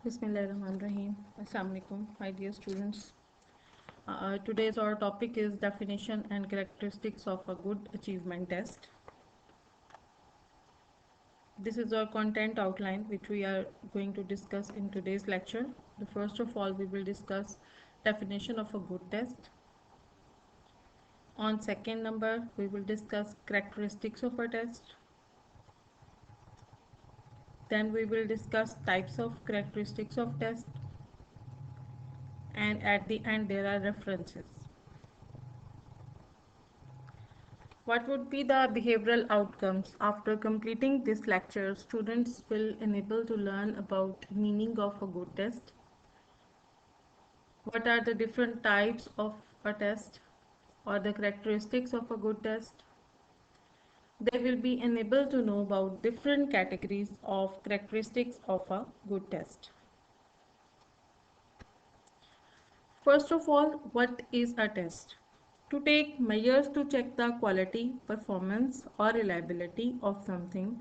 Bismillahirrahmanirrahim. Assalamu alaikum, my dear students. Today's our topic is definition and characteristics of a good achievement test. This is our content outline which we are going to discuss in today's lecture. The first of all, we will discuss definition of a good test. On second number, we will discuss characteristics of a test. Then we will discuss types of characteristics of test. And at the end, there are references. What would be the behavioral outcomes? After completing this lecture, students will enable to learn about meaning of a good test. What are the different types of a test or the characteristics of a good test? They will be enabled to know about different categories of characteristics of a good test. First of all, what is a test? To take measures to check the quality, performance, or reliability of something,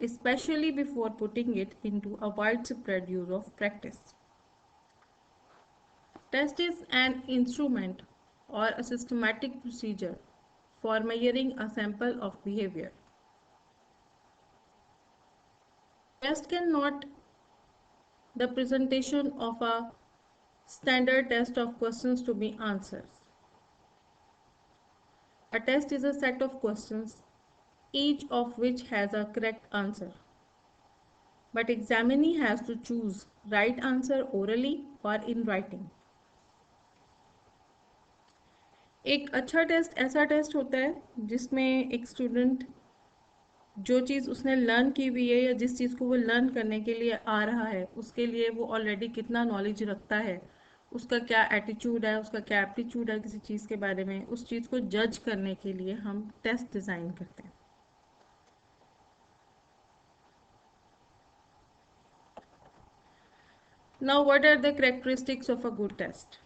especially before putting it into a widespread use of practice. Test is an instrument or a systematic procedure for measuring a sample of behavior. Test cannot the presentation of a standard test of questions to be answers. A test is a set of questions, each of which has a correct answer. But examinee has to choose right answer orally or in writing. एक अच्छा test ऐसा test होता है जिसमें एक student जो चीज़ उसने learn की हुई है या जिस चीज़ को वो लर्न करने के लिए आ रहा है उसके लिए वो ऑलरेडी कितना नॉलेज रखता है, उसका क्या एटीट्यूड है, उसका क्या एप्टीट्यूड है किसी चीज़ के बारे में, उस चीज़ को जज करने के लिए हम टेस्ट डिज़ाइन करते हैं. Now, what are the characteristics of a good test?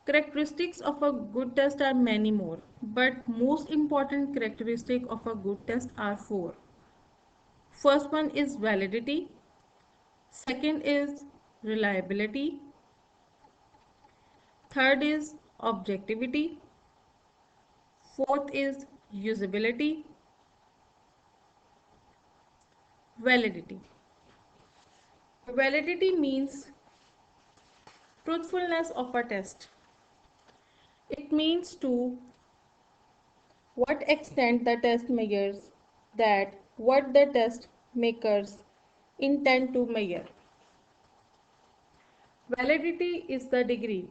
Characteristics of a good test are many more, but most important characteristic of a good test are four. First one is validity, second is reliability, third is objectivity, fourth is usability. Validity. Validity means truthfulness of a test. It means to what extent the test measures that what the test makers intend to measure. Validity is the degree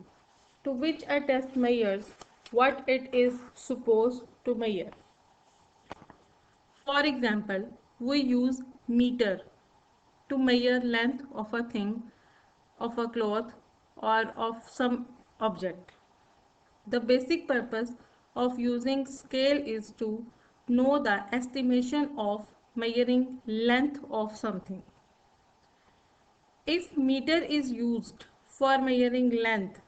to which a test measures what it is supposed to measure. For example, we use meter to measure length of a thing, of a cloth, or of some object. The basic purpose of using scale is to know the estimation of measuring length of something. If meter is used for measuring length,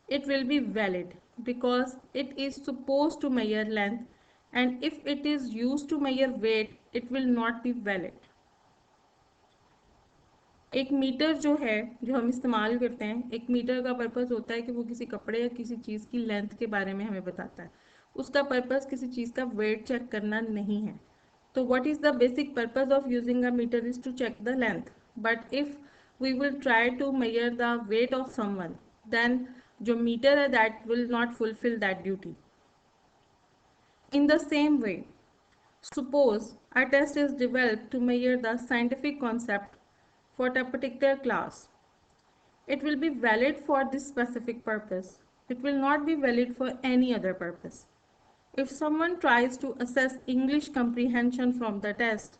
it will be valid because it is supposed to measure length, and if it is used to measure weight, it will not be valid. एक metre जो है जो हम इस्तेमाल करते हैं, एक metre का पर्पस होता है कि वो किसी कपड़े या किसी चीज़ की लेंथ के बारे में हमें बताता है. उसका पर्पस किसी चीज़ का वेट चेक करना नहीं है. तो what is the basic purpose of using a meter is to check the length. But if we will try to measure the weight of someone, then जो मीटर है that will not fulfil that duty. In the same way, suppose a test is developed to measure the scientific concept for a particular class. It will be valid for this specific purpose. It will not be valid for any other purpose. If someone tries to assess English comprehension from the test,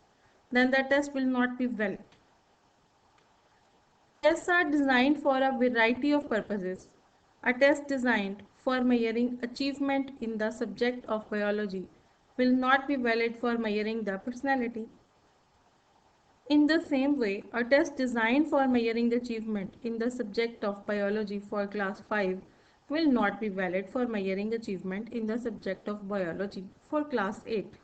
then the test will not be valid. Tests are designed for a variety of purposes. A test designed for measuring achievement in the subject of biology will not be valid for measuring the personality. In the same way, a test designed for measuring the achievement in the subject of biology for class 5 will not be valid for measuring achievement in the subject of biology for class 8.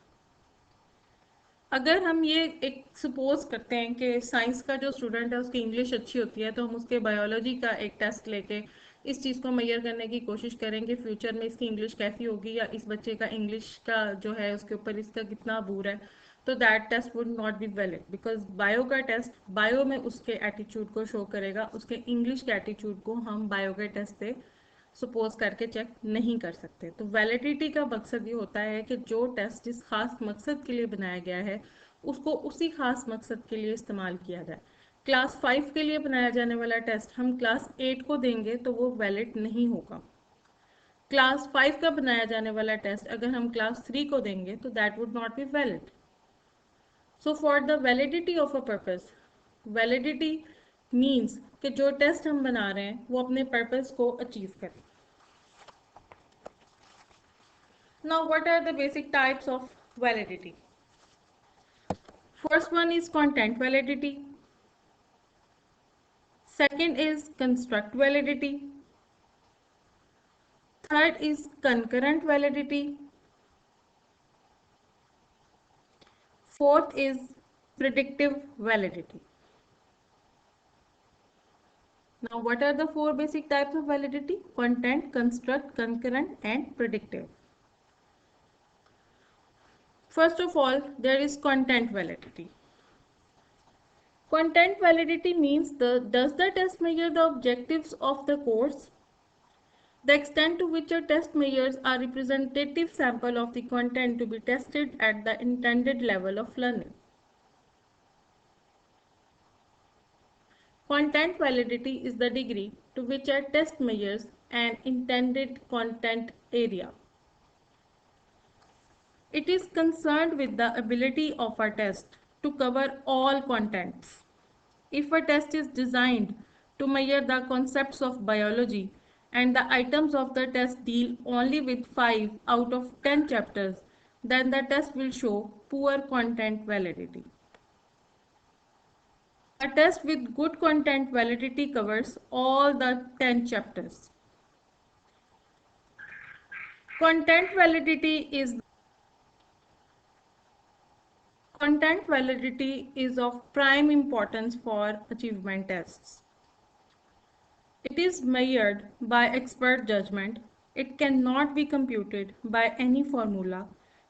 अगर हम ये एक suppose करते हैं कि science का जो student है उसकी इंग्लिश अच्छी होती है, तो हम उसके बायोलॉजी का एक टेस्ट लेके इस चीज़ को मेजर करने की कोशिश करेंगे फ्यूचर में इसकी इंग्लिश कैसी होगी, या इस बच्चे का इंग्लिश का जो है उसके ऊपर इसका कितना अबूर है, तो that test would not be valid, because bio का टेस्ट बायो में उसके एटीट्यूड को शो करेगा, उसके इंग्लिश के एटीट्यूड को हम बायो के टेस्ट से सपोज करके चेक नहीं कर सकते। तो वैलिडिटी का मकसद ये होता है कि जो टेस्ट जिस खास मकसद के लिए बनाया गया है उसको उसी खास मकसद के लिए इस्तेमाल किया जाए। क्लास 5 के लिए बनाया जाने वाला टेस्ट हम क्लास 8 को देंगे तो वो वैलिड नहीं होगा। क्लास 5 का बनाया जाने वाला टेस्ट अगर हम क्लास 3 को देंगे तो that would not be valid. So for the validity of a purpose, validity means कि जो टेस्ट हम बना रहे हैं वो अपने पर्पस को अचीव करें। Now, what are the basic types of validity? First one is content validity. Second is construct validity. Third is concurrent validity. Fourth is predictive validity. Now, what are the four basic types of validity? Content, construct, concurrent, and predictive. First of all, there is content validity. Content validity means does the test measure the objectives of the course? The extent to which a test measures a representative sample of the content to be tested at the intended level of learning. Content validity is the degree to which a test measures an intended content area. It is concerned with the ability of a test to cover all contents. If a test is designed to measure the concepts of biology and the items of the test deal only with 5 out of 10 chapters, then the test will show poor content validity. A test with good content validity covers all the 10 chapters. Content validity is of prime importance for achievement tests. It is measured by expert judgment. It cannot be computed by any formula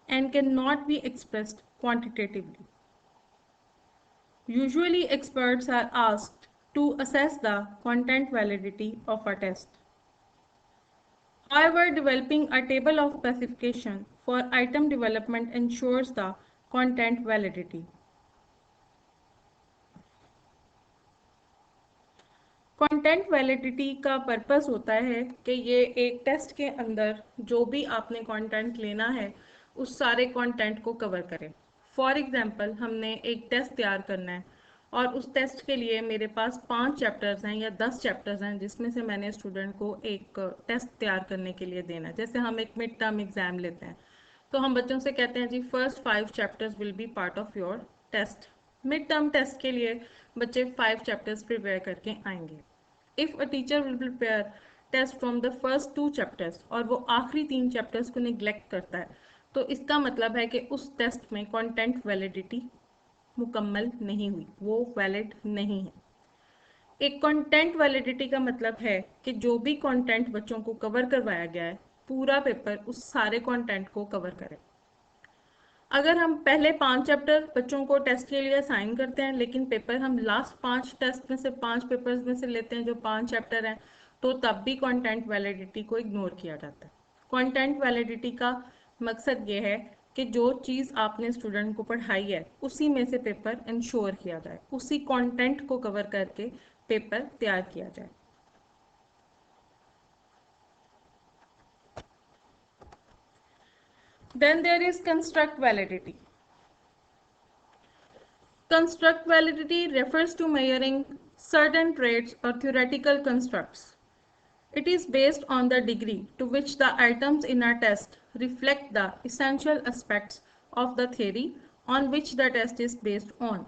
and cannot be expressed quantitatively. Usually, experts are asked to assess the content validity of a test. However, developing a table of specification for item development ensures the content validity. Content validity का purpose होता है कि ये एक test के अंदर जो भी आपने कंटेंट लेना है उस सारे कंटेंट को कवर करे। फॉर एग्जांपल, हमने एक टेस्ट तैयार करना है और उस टेस्ट के लिए मेरे पास 5 चैप्टर्स हैं या 10 चैप्टर्स हैं जिसमें से मैंने स्टूडेंट को एक टेस्ट तैयार करने के लिए देना है। जैसे हम एक मिड टर्म एग्जाम लेते हैं तो हम बच्चों से कहते हैं जी first 5 chapters will be part of your test. Mid term test के लिए बच्चे 5 चैप्टर्स प्रिपेयर करके आएंगे। If a teacher will prepare test from the first 2 chapters और वो आखिरी 3 चैप्टर्स को निग्लेक्ट करता है तो इसका मतलब है कि उस टेस्ट में कंटेंट वैलिडिटी मुकम्मल नहीं हुई, वो वैलिड नहीं है। एक कंटेंट वैलिडिटी का मतलब है कि जो भी कंटेंट बच्चों को कवर करवाया गया है पूरा पेपर उस सारे कंटेंट को कवर करे। अगर हम पहले 5 चैप्टर बच्चों को टेस्ट के लिए असाइन करते हैं लेकिन पेपर हम लास्ट 5 टेस्ट में से 5 पेपर्स में से लेते हैं जो 5 चैप्टर हैं तो तब भी कंटेंट वैलिडिटी को इग्नोर किया जाता है। कंटेंट वैलिडिटी का मकसद ये है कि जो चीज़ आपने स्टूडेंट को पढ़ाई है उसी में से पेपर इंश्योर किया जाए, उसी कंटेंट को कवर करके पेपर तैयार किया जाए। Then there is construct validity. Construct validity refers to measuring certain traits or theoretical constructs. It is based on the degree to which the items in a test reflect the essential aspects of the theory on which the test is based on.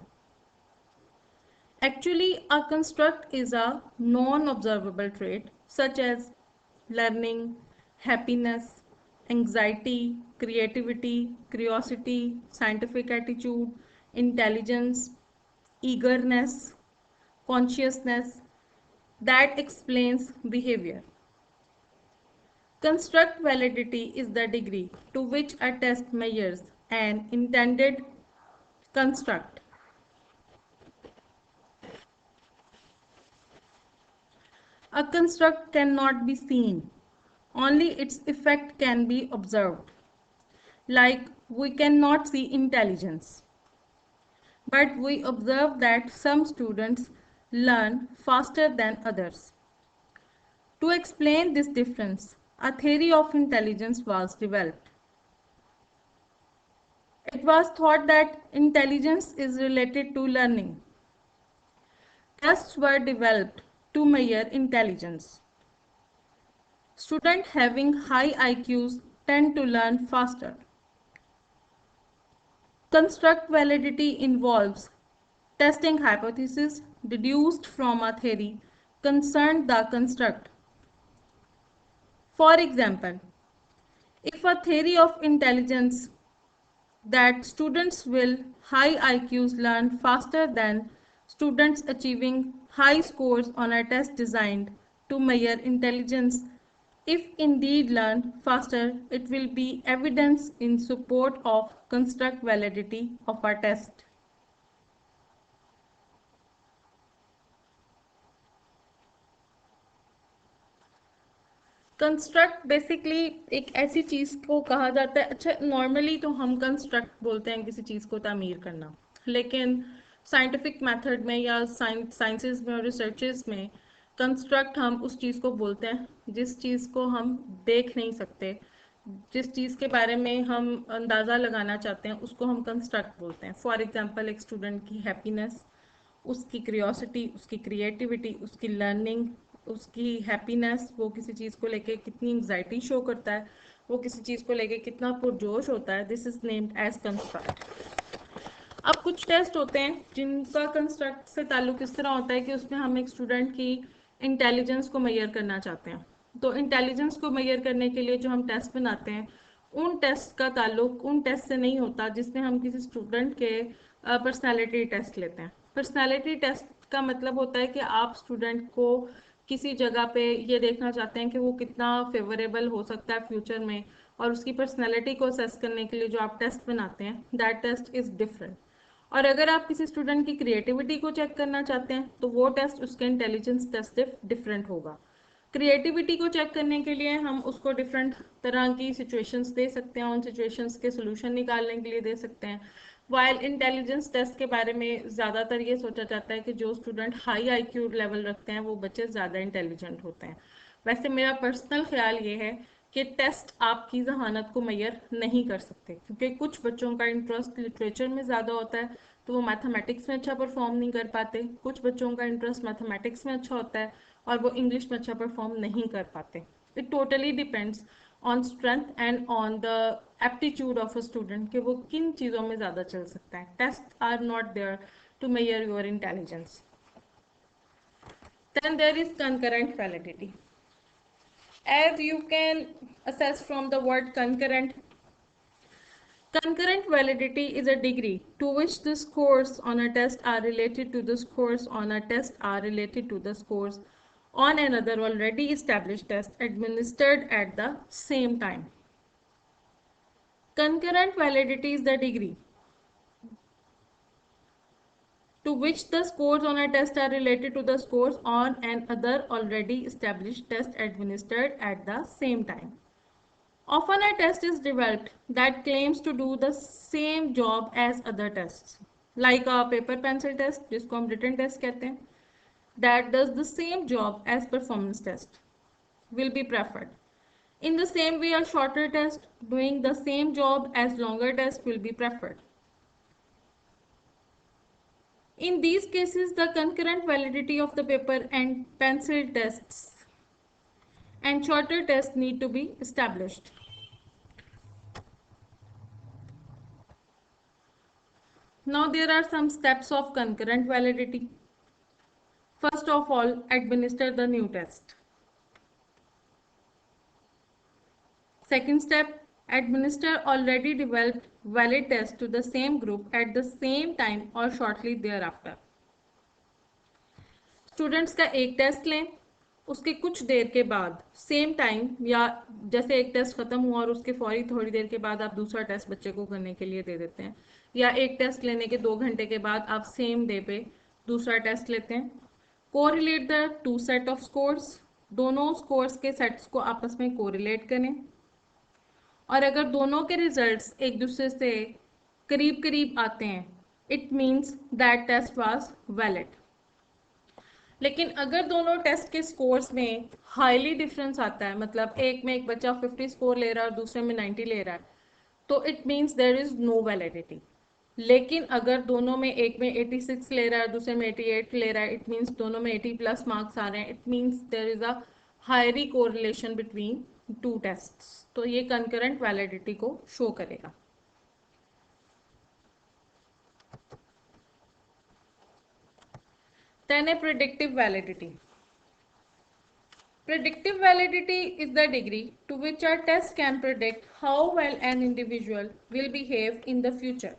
Actually, a construct is a non-observable trait such as learning, happiness, anxiety, creativity, curiosity, scientific attitude, intelligence, eagerness, consciousness that explains behavior. Construct validity is the degree to which a test measures an intended construct. A construct cannot be seen, only its effect can be observed. Like we cannot see intelligence, but we observe that some students learn faster than others. To explain this difference, a theory of intelligence was developed. It was thought that intelligence is related to learning. Tests were developed to measure intelligence. Students having high IQs tend to learn faster. Construct validity involves testing hypotheses deduced from a theory concerned the construct. For example, if a theory of intelligence that students will high IQs learn faster than students achieving high scores on a test designed to measure intelligence, if indeed learn faster, it will be evidence in support of construct validity of our test. Construct basically एक ऐसी चीज़ को कहा जाता है, अच्छा normally तो हम construct बोलते हैं किसी चीज़ को तामीर करना, लेकिन साइंटिफिक मेथड में या साइंसेस में और रिसर्चेस में कंस्ट्रक्ट हम उस चीज़ को बोलते हैं जिस चीज़ को हम देख नहीं सकते, जिस चीज़ के बारे में हम अंदाज़ा लगाना चाहते हैं उसको हम कंस्ट्रक्ट बोलते हैं. फॉर एग्जांपल एक स्टूडेंट की हैप्पीनेस, उसकी क्रियोसिटी, उसकी क्रिएटिविटी, उसकी लर्निंग, उसकी हैप्पीनेस, वो किसी चीज़ को लेके कितनी एंग्जाइटी शो करता है, वो किसी चीज़ को लेके कितना पुरजोश होता है, this is named as construct. अब कुछ टेस्ट होते हैं जिनका कंस्ट्रक्ट से ताल्लुक इस तरह होता है कि उसमें हम एक स्टूडेंट की इंटेलिजेंस को मेजर करना चाहते हैं. तो इंटेलिजेंस को मेजर करने के लिए जो हम टेस्ट बनाते हैं उन टेस्ट का ताल्लुक उन टेस्ट से नहीं होता जिसमें हम किसी स्टूडेंट के पर्सनैलिटी टेस्ट लेते हैं. पर्सनैलिटी टेस्ट का मतलब होता है कि आप स्टूडेंट को किसी जगह पे ये देखना चाहते हैं कि वो कितना फेवरेबल हो सकता है फ्यूचर में, और उसकी पर्सनैलिटी को असेस करने के लिए जो आप टेस्ट बनाते हैं दैट टेस्ट इज़ डिफरेंट. और अगर आप किसी स्टूडेंट की क्रिएटिविटी को चेक करना चाहते हैं तो वो टेस्ट उसके इंटेलिजेंस टेस्ट से डिफरेंट होगा. क्रिएटिविटी को चेक करने के लिए हम उसको डिफरेंट तरह की सिचुएशंस दे सकते हैं, उन सिचुएशंस के सोल्यूशन निकालने के लिए दे सकते हैं. वाइल इंटेलिजेंस टेस्ट के बारे में ज़्यादातर ये सोचा जाता है कि जो स्टूडेंट हाई आईक्यू लेवल रखते हैं वो बच्चे ज़्यादा इंटेलिजेंट होते हैं. वैसे मेरा पर्सनल ख्याल ये है कि टेस्ट आपकी जहानत को मेजर नहीं कर सकते, क्योंकि कुछ बच्चों का इंटरेस्ट लिटरेचर में ज़्यादा होता है तो वो मैथमेटिक्स में अच्छा परफॉर्म नहीं कर पाते. कुछ बच्चों का इंटरेस्ट मैथमेटिक्स में अच्छा होता है और वो इंग्लिश में अच्छा परफॉर्म नहीं कर पाते. It totally depends on strength and on the aptitude of a student कि वो किन चीज़ों में ज़्यादा चल सकता है. Test are not there to measure your intelligence. Then there is concurrent validity. As you can assess from the word concurrent, concurrent validity is a degree to which the scores on a test are related to the scores on a test are related to the scores on another already established test administered at the same time. Concurrent validity is the degree to which the scores on a test are related to the scores on an other already established test administered at the same time. Often a test is developed that claims to do the same job as other tests, like a paper pencil test, जिसको हम written test कहते हैं, that does the same job as performance test will be preferred. In the same way, a shorter test doing the same job as longer test will be preferred. In these cases, the concurrent validity of the paper and pencil tests and shorter tests need to be established. Now there are some steps of concurrent validity. First of all, administer the new test. Second step, administer already developed valid test to the same group at the same time or shortly thereafter. Students का एक test लें, उसके कुछ देर के बाद same time, या जैसे एक टेस्ट खत्म हुआ और उसके फौरी थोड़ी देर के बाद आप दूसरा टेस्ट बच्चे को करने के लिए दे देते हैं, या एक टेस्ट लेने के 2 घंटे के बाद आप सेम डे पे दूसरा टेस्ट लेते हैं. Correlate the two set of scores, दोनों स्कोर्स के सेट्स को आपस में कोरिलेट करें, और अगर दोनों के रिजल्ट्स एक दूसरे से करीब करीब आते हैं, it means that test was valid. लेकिन अगर दोनों टेस्ट के स्कोर्स में हाईली डिफरेंस आता है, मतलब एक में एक बच्चा 50 स्कोर ले रहा है और दूसरे में 90 ले रहा है, तो it means there is no validity. लेकिन अगर दोनों में एक में 86 ले रहा है दूसरे में 88 ले रहा है, इट मीन्स दोनों में 80 प्लस मार्क्स आ रहे हैं, it means there is a highly correlation between two tests. तो ये कंकरेंट वैलिडिटी को शो करेगा. Then a predictive validity. Predictive validity is the degree to which a test can predict how well an individual will behave in the future.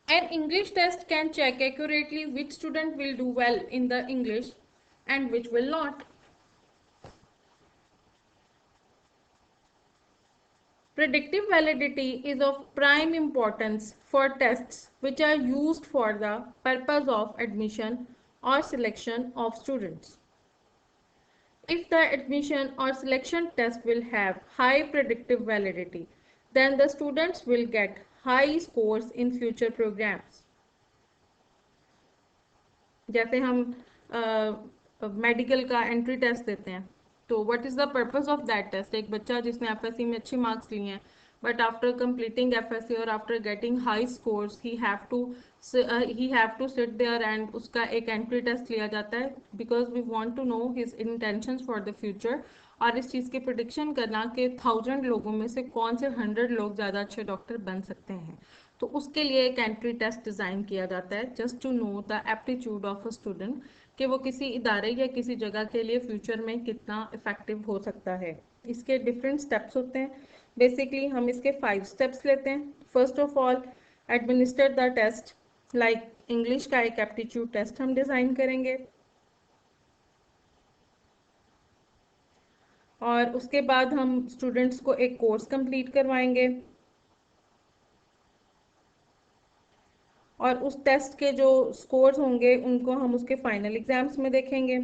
An English test can check accurately which student will do well in the English and which will not. Predictive validity is of prime importance for tests which are used for the purpose of admission or selection of students. If the admission or selection test will have high predictive validity, then the students will get high scores in future programs. जैसे हम medical का entry test देते हैं, तो what is the purpose of that test? एक बच्चा जिसने FSc में अच्छे मार्क्स लिए हैं, बट आफ्टर कंप्लीटिंग एफएससी और after getting high scores he have to sit there and उसका एक एंट्री टेस्ट लिया जाता है, because we want to know his intentions for the future, और इस चीज़ की प्रिडिक्शन करना कि 1000 लोगों में से कौन से 100 लोग ज़्यादा अच्छे डॉक्टर बन सकते हैं. तो उसके लिए एक एंट्री टेस्ट डिज़ाइन किया जाता है, just to know the aptitude of a student, कि वो किसी इदारे या किसी जगह के लिए फ्यूचर में कितना इफेक्टिव हो सकता है. इसके डिफरेंट स्टेप्स होते हैं. बेसिकली हम इसके 5 स्टेप्स लेते हैं. First of all, administer the test. Like English का एक एप्टीट्यूड टेस्ट हम डिज़ाइन करेंगे, और उसके बाद हम स्टूडेंट्स को एक कोर्स कंप्लीट करवाएंगे, और उस टेस्ट के जो स्कोर्स होंगे उनको हम उसके फाइनल एग्जाम्स में देखेंगे.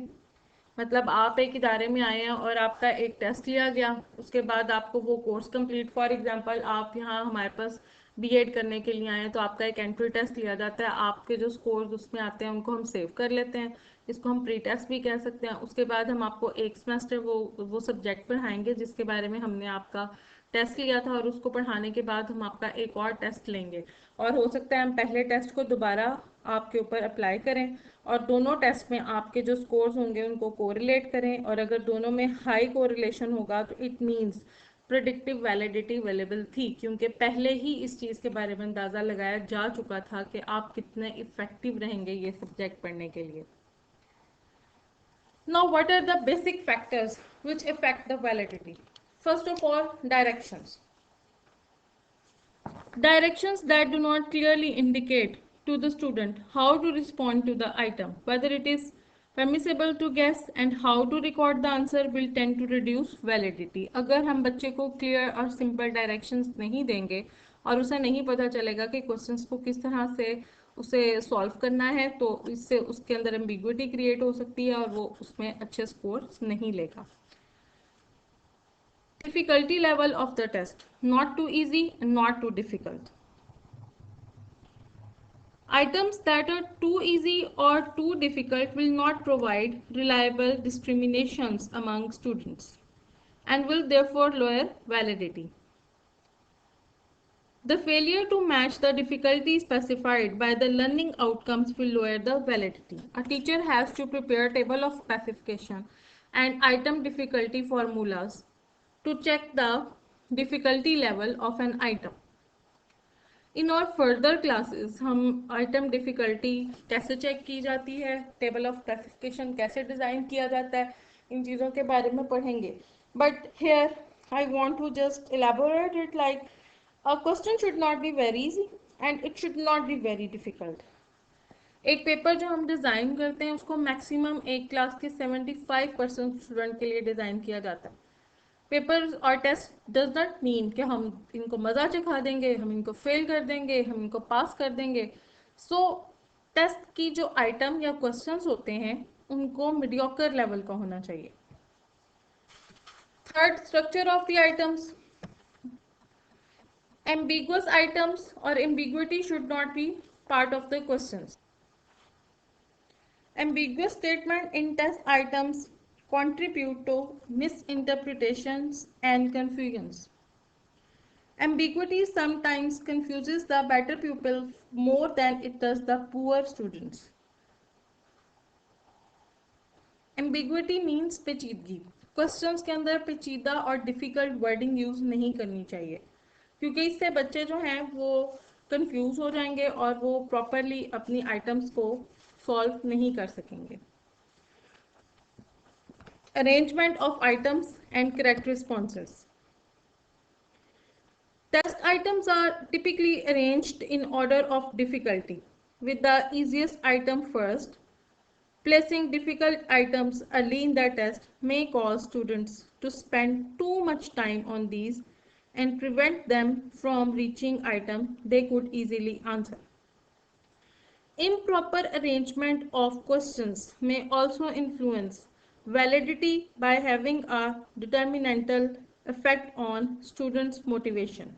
मतलब आप एक इदारे में आए हैं और आपका एक टेस्ट लिया गया, उसके बाद आपको वो कोर्स कंप्लीट, फॉर एग्जांपल आप यहाँ हमारे पास बीएड करने के लिए आए हैं, तो आपका एक एंट्री टेस्ट लिया जाता है, आपके जो स्कोर्स उसमें आते हैं उनको हम सेव कर लेते हैं, इसको हम प्री टेस्ट भी कह सकते हैं. उसके बाद हम आपको एक सेमेस्टर वो सब्जेक्ट पढ़ाएंगे जिसके बारे में हमने आपका टेस्ट लिया था, और उसको पढ़ाने के बाद हम आपका एक और टेस्ट लेंगे, और हो सकता है हम पहले टेस्ट को दोबारा आपके ऊपर अप्लाई करें, और दोनों टेस्ट में आपके जो स्कोर्स होंगे उनको कोरिलेट करें, और अगर दोनों में हाई कोरिलेशन होगा तो it means predictive validity available थी, क्योंकि पहले ही इस चीज़ के बारे में अंदाज़ा लगाया जा चुका था कि आप कितने इफेक्टिव रहेंगे ये सब्जेक्ट पढ़ने के लिए. Now, what are the basic factors which affect the validity? First of all, directions. Directions that do not clearly indicate to the student how to respond to the item, whether it is permissible to guess, and how to record the answer will tend to reduce validity. अगर हम बच्चे को clear और simple directions नहीं देंगे और उसे नहीं पता चलेगा कि questions को किस तरह से उसे solve करना है, तो इससे उसके अंदर ambiguity create हो सकती है और वो उसमें अच्छे scores नहीं लेगा. Difficulty level of the test, not too easy and not too difficult. Items that are too easy or too difficult will not provide reliable discriminations among students and will therefore lower validity. The failure to match the difficulty specified by the learning outcomes will lower the validity. A teacher has to prepare a table of specification and item difficulty formulas to check the difficulty level of an item. इन और further classes हम item difficulty कैसे check की जाती है, table of classification कैसे design किया जाता है, इन चीज़ों के बारे में पढ़ेंगे. But here I want to just elaborate it like a question should not be very easy and it should not be very difficult. एक पेपर जो हम डिज़ाइन करते हैं उसको मैक्सिमम एक क्लास के 75% स्टूडेंट के लिए डिज़ाइन किया जाता है. पेपर और टेस्ट डज नॉट मीन कि हम इनको मज़ा चखा देंगे, हम इनको फेल कर देंगे, हम इनको पास कर देंगे. सो टेस्ट की जो आइटम या क्वेश्चंस होते हैं उनको मीडियोकर लेवल का होना चाहिए. Third, structure of the items. Ambiguous items or ambiguity should not be part of the questions. Ambiguous statement in test items contribute to misinterpretations and confusions. Ambiguity sometimes confuses the better pupils more than it does the poor students. Ambiguity means पेचीदगी. Questions के अंदर पेचीदा और difficult wording use नहीं करनी चाहिए, क्योंकि इससे बच्चे जो हैं वो कंफ्यूज हो जाएंगे और वो प्रॉपरली अपनी आइटम्स को सॉल्व नहीं कर सकेंगे. Arrangement of items and correct responses. Test items are typically arranged in order of difficulty, with the easiest item first. Placing difficult items early in the test may cause students to spend too much time on these and prevent them from reaching item they could easily answer. Improper arrangement of questions may also influence validity by having a detrimental effect on students' motivation.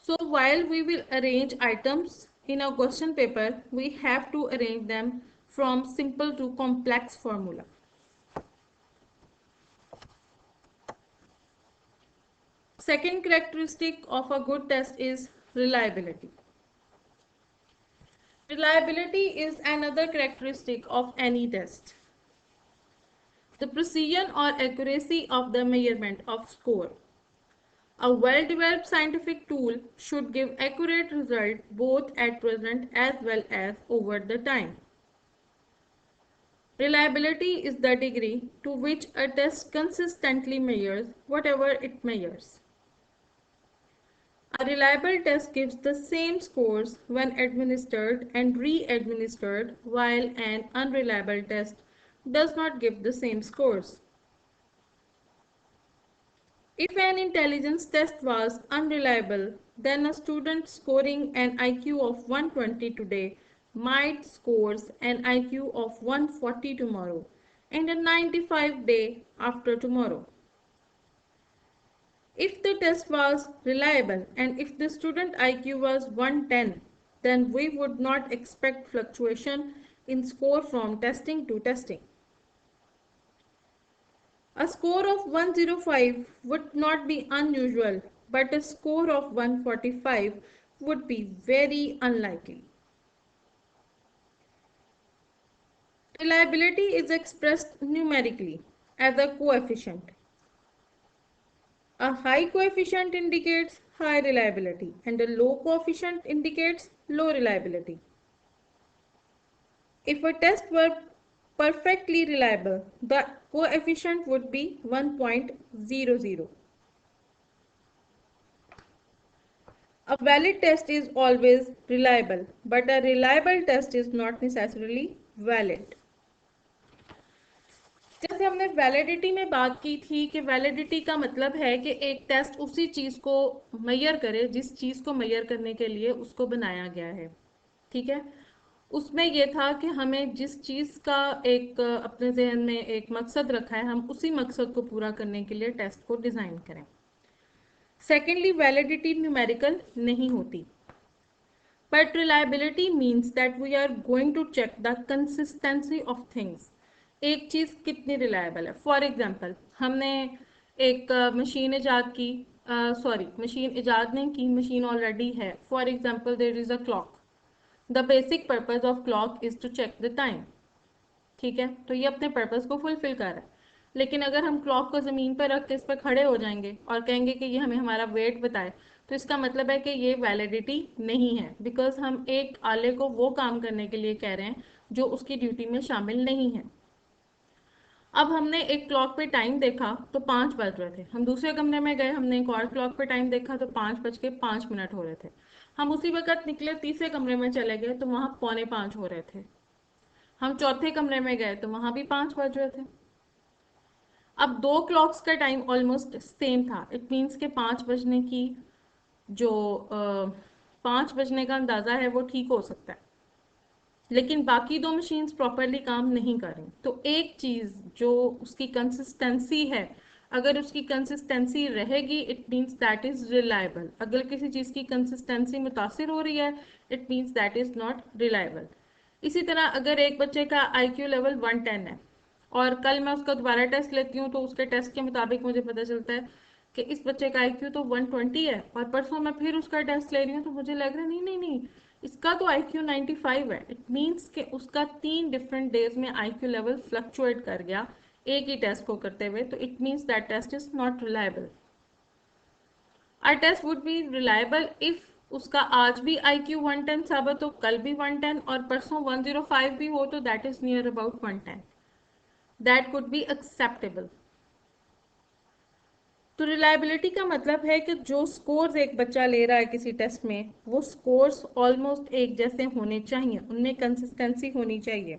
So while we will arrange items in a question paper, we have to arrange them from simple to complex formula. Second characteristic of a good test is reliability. Reliability is another characteristic of any test. The precision or accuracy of the measurement of score. A well-developed scientific tool should give accurate result both at present as well as over the time. Reliability is the degree to which a test consistently measures whatever it measures. A reliable test gives the same scores when administered and re-administered, while an unreliable test does not give the same scores. If an intelligence test was unreliable, then a student scoring an IQ of 120 today might score an IQ of 140 tomorrow and a 95 day after tomorrow. If the test was reliable and if the student IQ was 110, then we would not expect fluctuation in score from testing to testing. A score of 105 would not be unusual, but a score of 145 would be very unlikely. Reliability is expressed numerically as a coefficient. A high coefficient indicates high reliability and a low coefficient indicates low reliability. If a test were perfectly reliable, the coefficient would be 1.00. A valid test is always reliable, but a reliable test is not necessarily valid. जैसे हमने validity में बात की थी कि validity का मतलब है कि एक टेस्ट उसी चीज़ को मेजर करे जिस चीज़ को मेजर करने के लिए उसको बनाया गया है. ठीक है, उसमें यह था कि हमें जिस चीज़ का एक अपने जहन में एक मकसद रखा है हम उसी मकसद को पूरा करने के लिए टेस्ट को डिज़ाइन करें. सेकेंडली, वैलिडिटी न्यूमेरिकल नहीं होती, but reliability means that we are going to check the consistency of things. एक चीज़ कितनी रिलायबल है. फॉर एग्जाम्पल, हमने एक मशीन ईजाद की, मशीन ईजाद नहीं की, मशीन ऑलरेडी है. For example, there is a clock. The basic purpose of clock is to check the time. ठीक है, तो ये अपने पर्पज़ को फुलफिल कर रहा है. लेकिन अगर हम क्लॉक को ज़मीन पर रख के इस पर खड़े हो जाएंगे और कहेंगे कि ये हमें हमारा वेट बताए, तो इसका मतलब है कि ये वैलिडिटी नहीं है, बिकॉज हम एक आले को वो काम करने के लिए कह रहे हैं जो उसकी ड्यूटी में शामिल नहीं है. अब हमने एक क्लॉक पे टाइम देखा तो 5 बज रहे थे, हम दूसरे कमरे में गए, हमने एक और क्लॉक पे टाइम देखा तो 5:05 हो रहे थे। हम उसी वक्त निकले, तीसरे कमरे में चले गए तो वहां 4:45 हो रहे थे। हम चौथे कमरे में गए तो वहां भी 5 बज रहे थे। अब दो क्लॉक्स का टाइम ऑलमोस्ट सेम था, इट मीन्स के 5 बजने की जो 5 बजने का अंदाजा है वो ठीक हो सकता है, लेकिन बाकी दो मशीन्स प्रॉपरली काम नहीं कर रही। तो एक चीज जो उसकी कंसिस्टेंसी है, अगर उसकी कंसिस्टेंसी रहेगी it means that is reliable. अगर किसी चीज की कंसिस्टेंसी मुतासिर हो रही है it means that is not reliable. इसी तरह अगर एक बच्चे का आईक्यू लेवल 110 है और कल मैं उसका दोबारा टेस्ट लेती हूँ तो उसके टेस्ट के मुताबिक मुझे पता चलता है कि इस बच्चे का आईक्यू तो 120 है, और परसों मैं फिर उसका टेस्ट ले रही हूँ तो मुझे लग रहा है नहीं नहीं नहीं, इसका तो आईक्यू 95 है। इट मीन्स कि उसका 3 डिफरेंट डेज में आईक्यू लेवल फ्लक्चुएट कर गया एक ही टेस्ट को करते हुए, तो it means that test is not reliable. Or test would be reliable if उसका आज भी आईक्यू 110 साबित हो, कल भी 110 और परसों 105 भी हो, तो that is near about 110, that could be acceptable. तो रिलायबिलिटी का मतलब है कि जो स्कोर्स एक बच्चा ले रहा है किसी टेस्ट में वो स्कोर्स ऑलमोस्ट एक जैसे होने चाहिए, उनमें कंसिस्टेंसी होनी चाहिए।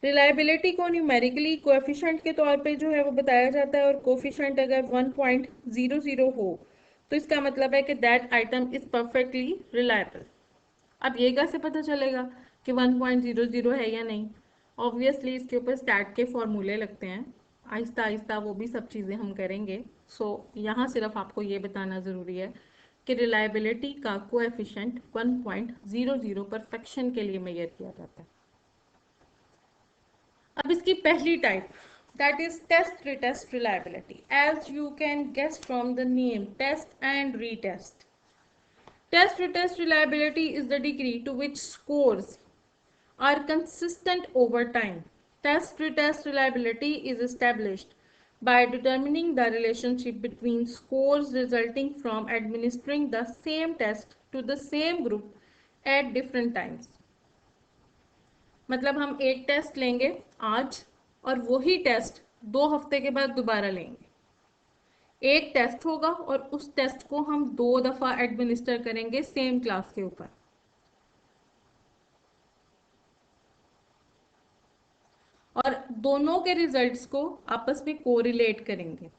रिलायबिलिटी को न्यूमेरिकली कोएफिशिएंट के तौर पे जो है वो बताया जाता है, और कोएफिशिएंट अगर 1.00 हो तो इसका मतलब है कि that item is perfectly reliable. अब ये कैसे पता चलेगा कि 1.00 है या नहीं? ऑब्वियसली इसके ऊपर स्टैट के फॉर्मूले लगते हैं, आहिस्ता आहिस्ता वो भी सब चीज़ें हम करेंगे। सो यहाँ सिर्फ आपको ये बताना ज़रूरी है कि रिलायबिलिटी का कोएफिशिएंट 1.00 परफेक्शन के लिए मेजर किया जाता है। अब इसकी पहली type, that is test retest reliability. As you can guess from the name, test and retest. Test retest reliability is the degree to which scores are consistent over time. Test retest reliability is established by determining the relationship between scores resulting from administering the same test to the same group at different times. मतलब हम एक test लेंगे आज और वही test 2 हफ्ते के बाद दोबारा लेंगे। एक टेस्ट होगा और उस टेस्ट को हम 2 दफा एडमिनिस्टर करेंगे सेम क्लास के ऊपर, और दोनों के रिजल्ट्स को आपस में कोरिलेट करेंगे।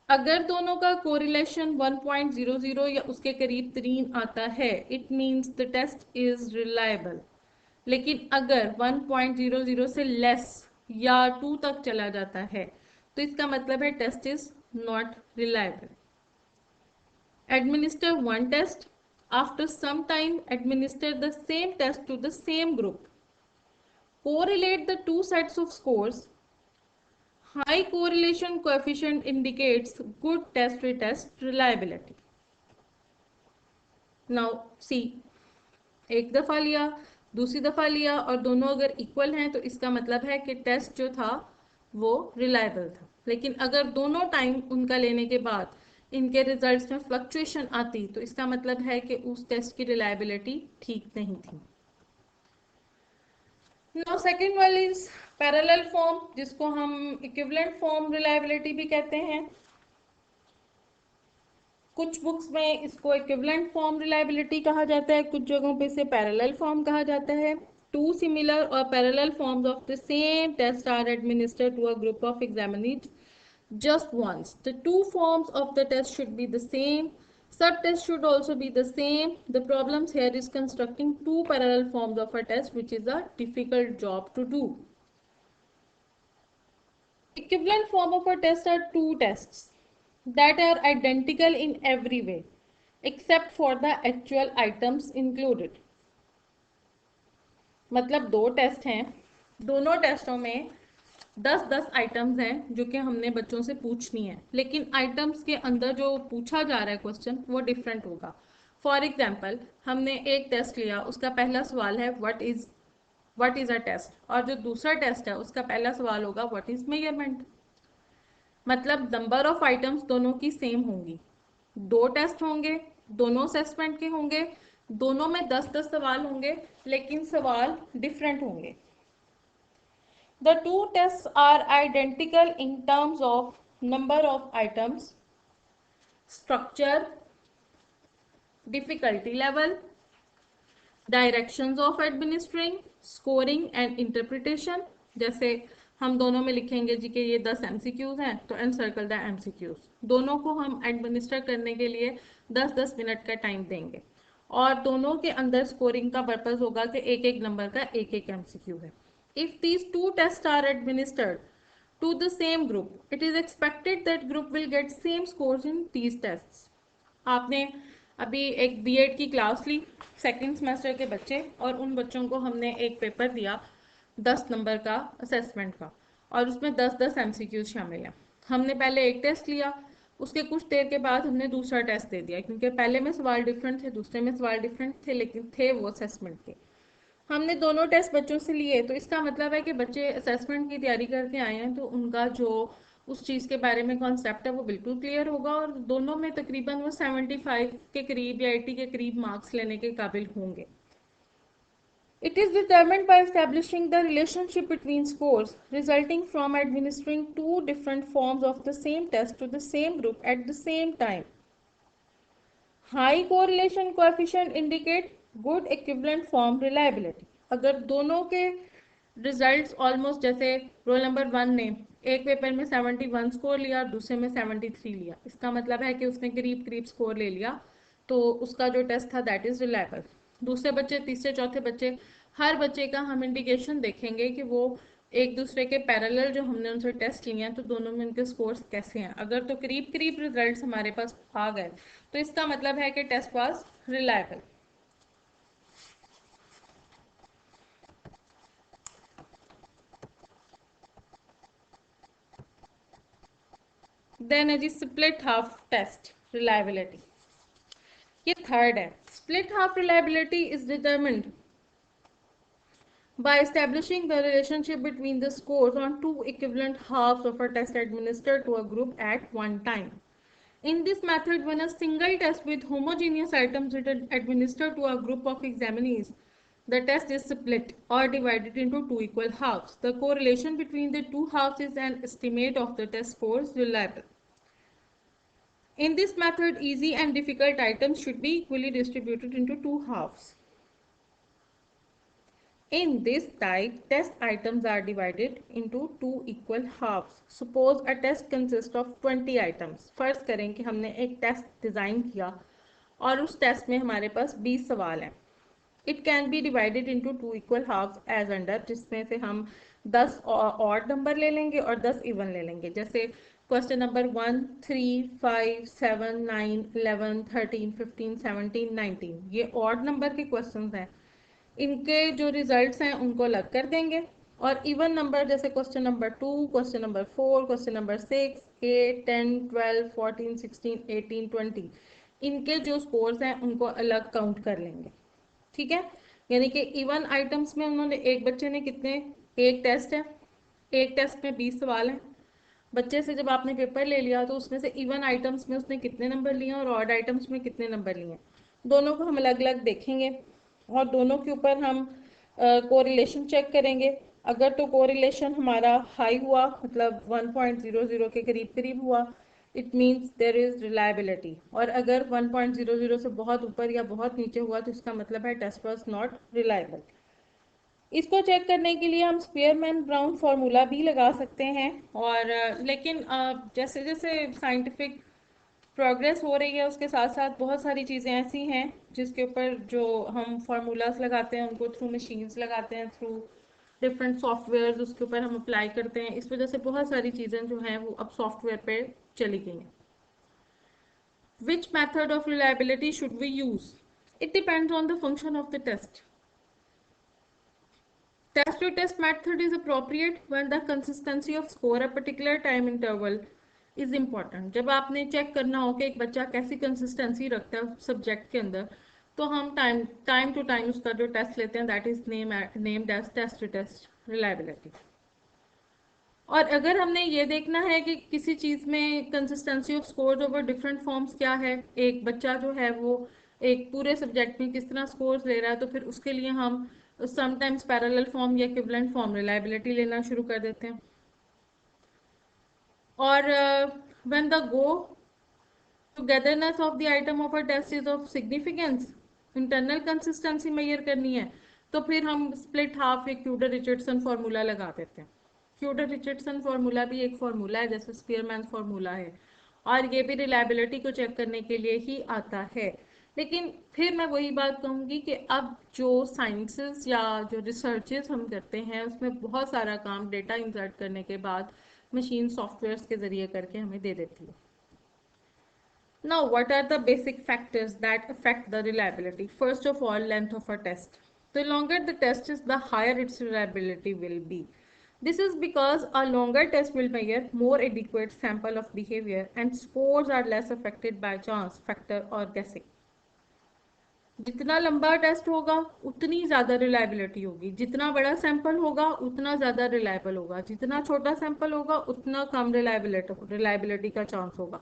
अगर दोनों का कोरिलेशन 1.00 या उसके करीब 3 आता है it means the test is reliable. लेकिन अगर 1.00 से लेस या 2 तक चला जाता है तो इसका मतलब है test is not reliable. Administer one test. After some time, administer the same test to the same group. Correlate the two sets of scores. High correlation coefficient indicates good test retest reliability. Now see, एक दफ़ा लिया, दूसरी दफ़ा लिया और दोनों अगर equal हैं तो इसका मतलब है कि टेस्ट जो था वो रिलायबल था। लेकिन अगर दोनों टाइम उनका लेने के बाद इनके रिजल्ट्स में फ्लक्चुएशन आती तो इसका मतलब है कि उस टेस्ट की रिलायबिलिटी ठीक नहीं थी। नाउ सेकंड वाली इज पैरेलल फॉर्म, जिसको हम इक्विवेलेंट फॉर्म रिलायबिलिटी भी कहते हैं। कुछ बुक्स में इसको इक्विवेलेंट फॉर्म रिलायबिलिटी कहा जाता है, कुछ जगहों पे इसे पैरेलल फॉर्म कहा जाता है। टू सिमिलर और parallel forms of the same test are administered to a group of examinees just once. The two forms of the test should be the same. Sub-test should also be the same. The problems here is constructing two parallel forms of a test, which is a difficult job to do. Equivalent form of a test are two tests that are identical in every way, except for the actual items included. मतलब दो test हैं, दोनों टेस्टों में 10-10 items हैं जो कि हमने बच्चों से पूछनी है, लेकिन आइटम्स के अंदर जो पूछा जा रहा है क्वेश्चन वो डिफरेंट होगा। फॉर एग्जाम्पल, हमने एक टेस्ट लिया, उसका पहला सवाल है व्हाट इज अ टेस्ट, और जो दूसरा टेस्ट है उसका पहला सवाल होगा व्हाट इज मेजरमेंट। मतलब नंबर ऑफ आइटम्स दोनों की सेम होंगी, दो टेस्ट होंगे, दोनों असेसमेंट के होंगे, दोनों में 10-10 सवाल होंगे, लेकिन सवाल डिफरेंट होंगे। The two tests are identical in terms of number of items, structure, difficulty level, directions of administering, scoring and interpretation. जैसे हम दोनों में लिखेंगे जी कि ये 10 एमसीक्यूज हैं तो एनसर्कल द एमसीक्यूज। दोनों को हम एडमिनिस्टर करने के लिए 10-10 मिनट का टाइम देंगे और दोनों के अंदर स्कोरिंग का पर्पज होगा कि एक एक नंबर का एक एक एमसीक्यू है। If these two test are administered to the same group, it is expected that group will get same scores in these tests. आपने अभी एक बीएड की क्लास ली, सेकेंड सेमेस्टर के बच्चे, और उन बच्चों को हमने एक पेपर दिया 10 नंबर का असेसमेंट का, और उसमें 10-10 एमसीक्यूज शामिल हैं। हमने पहले एक टेस्ट लिया, उसके कुछ देर के बाद हमने दूसरा टेस्ट दे दिया, क्योंकि पहले में सवाल डिफरेंट थे, दूसरे में सवाल डिफरेंट थे, लेकिन थे वो असेसमेंट के। हमने दोनों टेस्ट बच्चों से लिए, तो इसका मतलब है कि बच्चे असेसमेंट की तैयारी करके आए हैं, तो उनका जो उस चीज़ के बारे में कॉन्सेप्ट है वो बिल्कुल क्लियर होगा, और दोनों में तकरीबन वो 75 के करीब या 80 के करीब मार्क्स लेने के काबिल होंगे। It is determined by establishing the relationship between scores resulting from administering two different forms of the same test to the same group at the same time. High correlation coefficient indicate good equivalent form reliability. अगर दोनों के results almost, जैसे roll number 1 ने एक paper में 71 score लिया और दूसरे में 73 लिया, इसका मतलब है कि उसने करीब करीब स्कोर ले लिया, तो उसका जो टेस्ट था दैट इज रिलायबल। दूसरे बच्चे, तीसरे चौथे बच्चे, हर बच्चे का हम इंडिकेशन देखेंगे कि वो एक दूसरे के पैरेलल जो हमने उनसे टेस्ट लिए हैं तो दोनों में उनके स्कोर्स कैसे हैं। अगर तो करीब करीब रिजल्ट्स हमारे पास आ गए तो इसका मतलब है कि टेस्ट वाज रिलायबल। देन है जी स्प्लिट हाफ टेस्ट रिलायबिलिटी, ये थर्ड है। Split half reliability is determined by establishing the relationship between the scores on two equivalent halves of a test administered to a group at one time. In this method, when a single test with homogeneous items is administered to a group of examinees, the test is split or divided into two equal halves. The correlation between the two halves is an estimate of the test scores reliable. In this method, easy and difficult items should be equally distributed into two halves. In this type, test items are divided into two equal halves. Suppose a test consists of 20 items. फर्ज करें कि हमने एक test design किया और उस test में हमारे पास 20 सवाल हैं। It can be divided into two equal halves as under, जिसमें से हम 10 ऑड नंबर ले लेंगे और 10 इवन ले लेंगे। जैसे क्वेश्चन नंबर 1, 3, 5, 7, 9, 11, 13, 15, 17, 19 ये ऑड नंबर के क्वेश्चंस हैं। इनके जो रिजल्ट्स हैं उनको अलग कर देंगे, और इवन नंबर जैसे question number 2, question number 4, question number 6, 8, 10, 12, 14, 16, 18, 20 इनके जो स्कोर्स हैं उनको अलग काउंट कर लेंगे। ठीक है, यानी कि इवन आइटम्स में उन्होंने, एक बच्चे ने कितने, एक टेस्ट है, एक टेस्ट में 20 सवाल हैं। बच्चे से जब आपने पेपर ले लिया तो उसमें से इवन आइटम्स में उसने कितने नंबर लिए और ऑड आइटम्स में कितने नंबर लिए, दोनों को हम अलग अलग देखेंगे और दोनों के ऊपर हम कोरिलेशन चेक करेंगे। अगर तो कोरिलेशन हमारा हाई हुआ, मतलब 1.00 के करीब करीब हुआ, it means there is reliability, और अगर 1.00 से बहुत ऊपर या बहुत नीचे हुआ तो इसका मतलब है टेस्ट वाज नॉट रिलायबल। इसको चेक करने के लिए हम स्पीयरमैन ब्राउन फार्मूला भी लगा सकते हैं, और लेकिन जैसे जैसे साइंटिफिक प्रोग्रेस हो रही है उसके साथ साथ बहुत सारी चीज़ें ऐसी हैं जिसके ऊपर जो हम फार्मूलाज लगाते हैं उनको थ्रू मशीन्स लगाते हैं, थ्रू डिफरेंट सॉफ्टवेयर उसके ऊपर हम अप्लाई करते हैं। इस वजह से बहुत सारी चीज़ें जो हैं वो अब सॉफ्टवेयर पे चली गई हैं। Which method of reliability should we use? It depends on the function of the test. Test to test method is appropriate when the consistency of score a particular time interval is important. जब आपने check करना हो कि एक बच्चा कैसी consistency रखता है सब्जेक्ट के अंदर, तो हम टाइम टू टाइम उसका जो टेस्ट लेते हैं that is named as test to test reliability. और अगर हमने ये देखना है कि किसी चीज़ में consistency of scores over different forms क्या है, एक बच्चा जो है वो एक पूरे सब्जेक्ट में किस तरह स्कोर्स ले रहा है, तो फिर उसके लिए हम समटाइम्स पैरेलल फॉर्म या इक्विवेलेंट फॉर्म रिलायबिलिटी लेना शुरू कर देते हैं। और when the go togetherness of the item of a test is of significance, internal consistency measure करनी है, तो फिर हम स्प्लिट हाफ या क्यूडर रिचर्डसन फार्मूला लगा देते हैं। क्यूडर रिचर्डसन फार्मूला भी एक फार्मूला है, जैसे स्पीयरमैन फार्मूला है, और ये भी रिलायबिलिटी को चेक करने के लिए ही आता है। लेकिन फिर मैं वही बात कहूँगी कि अब जो साइंसेस या जो रिसर्चेस हम करते हैं उसमें बहुत सारा काम डेटा इंसर्ट करने के बाद मशीन सॉफ्टवेयर्स के ज़रिए करके हमें दे देती है। Now, what are the basic factors that affect the reliability? First of all, length of a test. The longer the test is, the higher its reliability will be. This is because a longer test will measure more adequate sample of behavior and scores are less affected by chance factor or guessing. जितना लंबा test होगा उतनी ज़्यादा reliability होगी, जितना बड़ा sample होगा उतना ज़्यादा रिलायबल होगा, जितना छोटा सैंपल होगा उतना कम रिलायबिलिटी का चांस होगा।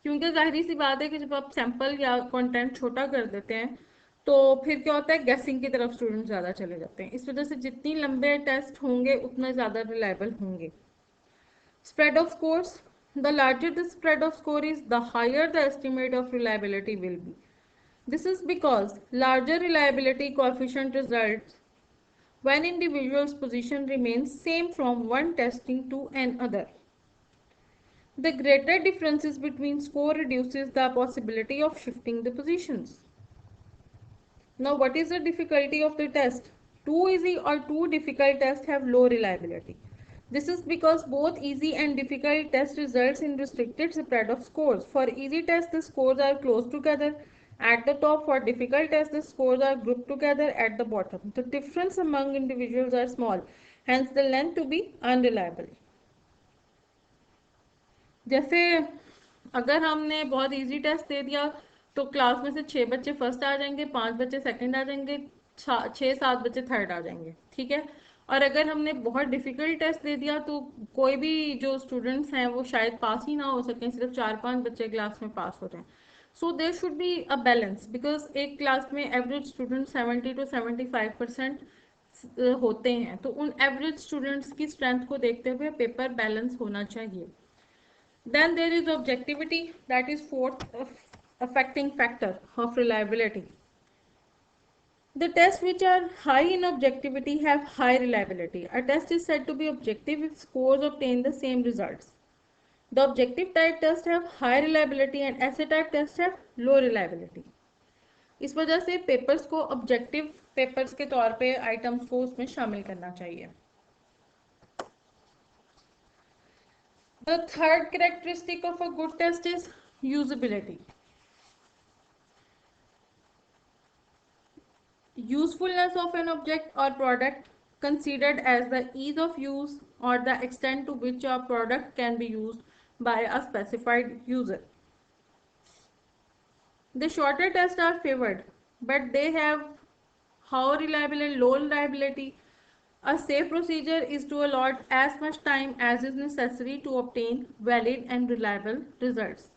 क्योंकि जाहिर सी बात है कि जब आप सैंपल या कंटेंट छोटा कर देते हैं तो फिर क्या होता है, गैसिंग की तरफ स्टूडेंट ज़्यादा चले जाते हैं। इस वजह से जितनी लंबे टेस्ट होंगे उतना ज़्यादा रिलायबल होंगे। Spread of scores, the larger the spread of score is, the higher the estimate of reliability will be. This is because larger reliability coefficient results when individual's position remains same from one testing to another. The greater differences between score reduces the possibility of shifting the positions. Now, what is the difficulty of the test? Too easy or too difficult tests have low reliability. This is because both easy and difficult test results in restricted spread of scores. For easy tests, the scores are close together at the top. For difficult tests, the scores are grouped together at the bottom. The difference among individuals are small, hence the length to be unreliable. जैसे अगर हमने बहुत easy test दे दिया तो class में से 6 बच्चे first आ जाएंगे, 5 बच्चे सेकंड आ जाएंगे, 6-7 बच्चे थर्ड आ जाएंगे, ठीक है। और अगर हमने बहुत डिफिकल्ट टेस्ट दे दिया तो कोई भी जो स्टूडेंट्स हैं वो शायद पास ही ना हो सकें, सिर्फ 4-5 बच्चे क्लास में पास हो जाएं। So there should be a balance, because एक क्लास में एवरेज स्टूडेंट 70 to 75% होते हैं, तो उन एवरेज स्टूडेंट्स की स्ट्रेंथ को देखते हुए पेपर बैलेंस होना चाहिए। Then there is objectivity, that is fourth affecting factor of reliability. The tests which are high in objectivity have high reliability. A test is said to be objective if scores obtain the same results. The objective type tests have high reliability and essay type tests have low reliability. इस वजह से papers को objective papers के तौर पे items को उसमें शामिल करना चाहिए। The third characteristic of a good test is usability. Usefulness of an object or product considered as the ease of use or the extent to which a product can be used by a specified user. The shorter tests are favored, but they have high reliable and low reliability. A safe procedure is to allot as much time as is necessary to obtain valid and reliable results.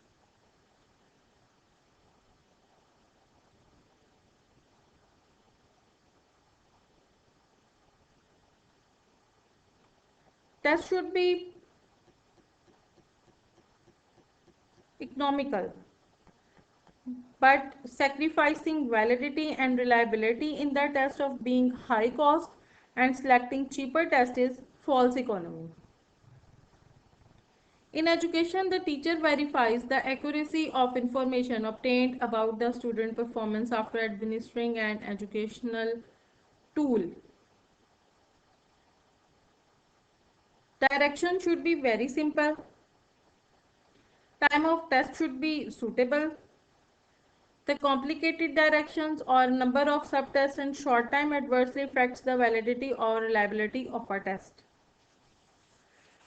Tests should be economical, but sacrificing validity and reliability in the test of being high cost and selecting cheaper test is false economy. In education, the teacher verifies the accuracy of information obtained about the student performance after administering an educational tool. Direction should be very simple. Time of test should be suitable. The complicated directions or number of subtests and short time adversely affects the validity or reliability of a test.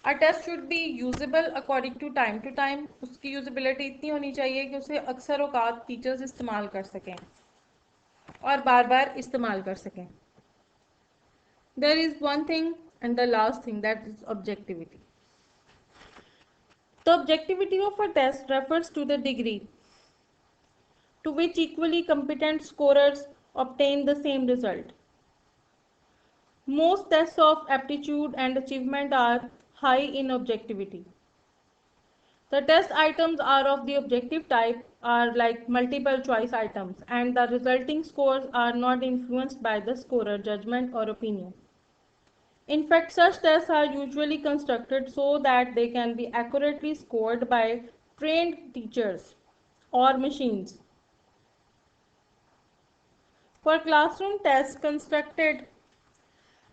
A test should be usable according to time. उसकी usability इतनी होनी चाहिए कि उसे अक्सर औकात teachers इस्तेमाल कर सकें और बार बार इस्तेमाल कर सकें। There is one thing and the last thing, that is objectivity. The objectivity of a test refers to the degree to which equally competent scorers obtain the same result. Most tests of aptitude and achievement are high in objectivity. The test items are of the objective type, are like multiple choice items, and the resulting scores are not influenced by the scorer judgment or opinion. In fact, such tests are usually constructed so that they can be accurately scored by trained teachers or machines. For classroom tests constructed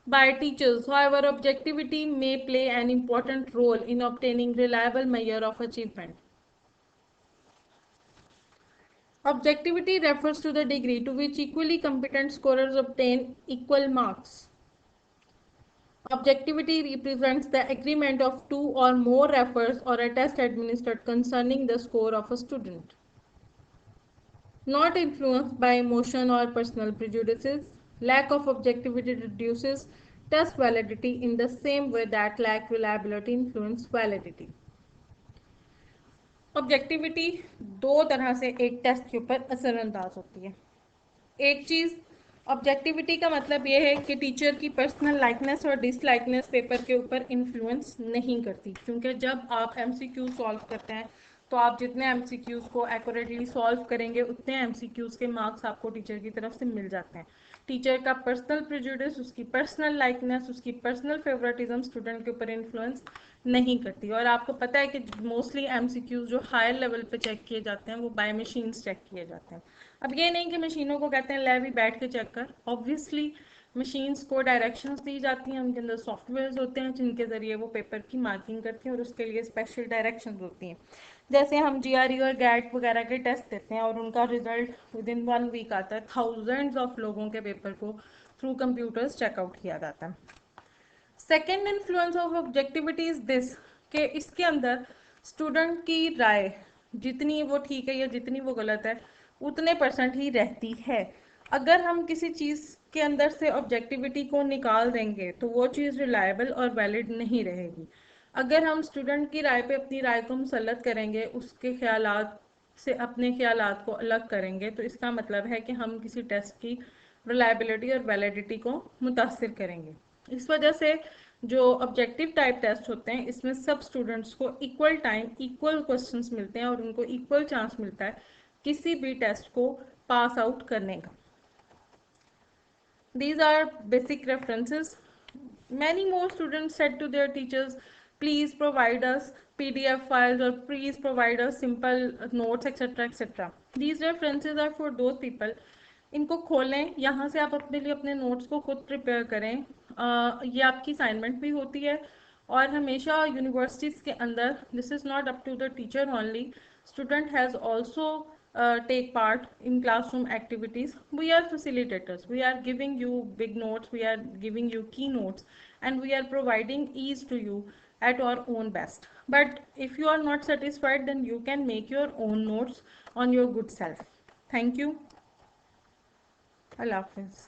by teachers, however, objectivity may play an important role in obtaining reliable measure of achievement. Objectivity refers to the degree to which equally competent scorers obtain equal marks. Objectivity represents the agreement of two or more efforts or a test administered concerning the score of a student. Not influenced by emotion or personal prejudices, lack of objectivity reduces test validity in the same way that lack reliability influences validity. Objectivity दो तरह से एक test के ऊपर असरअंदाज होती है। एक चीज़, objectivity का मतलब ये है कि टीचर की पर्सनल लाइकनेस और डिसलाइकनेस पेपर के ऊपर इन्फ्लुएंस नहीं करती, क्योंकि जब आप एमसीक्यू सॉल्व करते हैं तो आप जितने एमसीक्यूज़ को एक्यूरेटली सॉल्व करेंगे उतने एमसीक्यूज़ के मार्क्स आपको टीचर की तरफ से मिल जाते हैं। टीचर का पर्सनल प्रेजुडिस, उसकी पर्सनल लाइकनेस, उसकी पर्सनल फेवरेटिज्म स्टूडेंट के ऊपर इन्फ्लुएंस नहीं करती। और आपको पता है कि मोस्टली एमसीक्यूज़ जो हायर लेवल पे चेक किए जाते हैं वो बाय मशीन्स चेक किए जाते हैं। अब ये नहीं कि मशीनों को कहते हैं ले भी बैठ के चेक कर, ऑब्वियसली मशीन्स को डायरेक्शंस दी जाती हैं, उनके अंदर सॉफ्टवेयर्स होते हैं जिनके ज़रिए वो पेपर की मार्किंग करते हैं और उसके लिए स्पेशल डायरेक्शंस होती हैं। जैसे हम जीआरई और गैट वगैरह के टेस्ट देते हैं और उनका रिजल्ट विद इन 1 वीक आता है, थाउजेंड्स ऑफ लोगों के पेपर को थ्रू कंप्यूटर्स चेकआउट किया जाता है। Second influence of objectivity is this, कि इसके अंदर स्टूडेंट की राय जितनी वो ठीक है या जितनी वो गलत है उतने परसेंट ही रहती है। अगर हम किसी चीज़ के अंदर से ऑब्जेक्टिविटी को निकाल देंगे तो वो चीज़ रिलायबल और वैलिड नहीं रहेगी। अगर हम स्टूडेंट की राय पे अपनी राय को मुसल्लत करेंगे, उसके ख्यालात से अपने ख्यालात को अलग करेंगे, तो इसका मतलब है कि हम किसी टेस्ट की रिलायबिलिटी और वैलिडिटी को मुतासिर करेंगे। इस वजह से जो ऑब्जेक्टिव टाइप टेस्ट होते हैं इसमें सब स्टूडेंट्स को इक्वल टाइम, इक्वल क्वेश्चंस मिलते हैं और उनको इक्वल चांस मिलता है किसी भी टेस्ट को पास आउट करने का। These are basic references. Many more students said to their teachers, please provide us PDF files or please provide us simple notes, etc. etc. These references are for those people. इनको खोलें, यहाँ से आप अपने लिए अपने नोट्स को खुद प्रिपेयर करें। ये आपकी असाइनमेंट भी होती है और हमेशा यूनिवर्सिटीज़ के अंदर this is not up to the teacher only, student has also take part in classroom activities. We are facilitators, we are giving you big notes, we are giving you keynotes, and we are providing ease to you at our own best. But if you are not satisfied, then you can make your own notes on your good self. Thank you. Allah Hafiz.